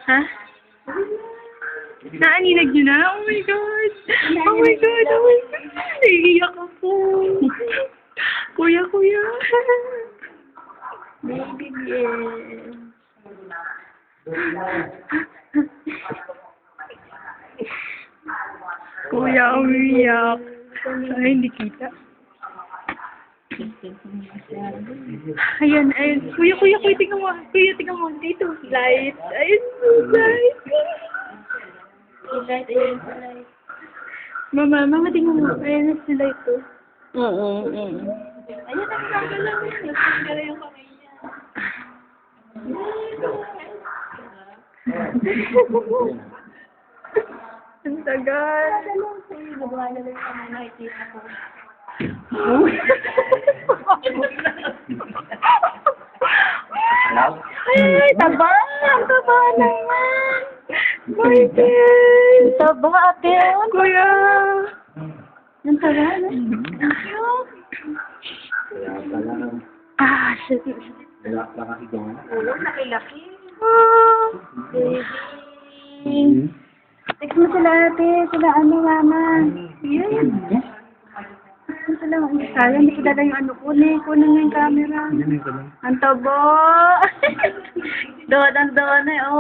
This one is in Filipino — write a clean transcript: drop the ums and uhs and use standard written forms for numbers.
Ha? Naaninag nyo na? Oh my God! Oh my God! Oh my God! Naiiyak ako! Kuya, kuya! Baby, yeah. Kuya, umiyak. Ay, hindi kita. Ayan, ayun. Kuya, tingnan mo. Kuya, tingnan mo. Dito, light. Ayun, light. Light, ayun, light. Mama, tingnan mo. Ayun, si light to. Ayun, nagkagalaw. Nagkagalaw yung kamay niya. Ang tagal. Nagawa na lang yung kamay, nakikita ko. Ay, taba! Ang taba naman! My God! Taba, ate! Kuya! Ang taba na? Shit. Wala pa kasi doon. Oo, laki-laki. Oh, baby. Text mo sila ate, sila mama. Yan. Sayang, hindi ko dala yung ano ko. Kunin mo yung camera. Ang tabo. Doon na eh. Oh.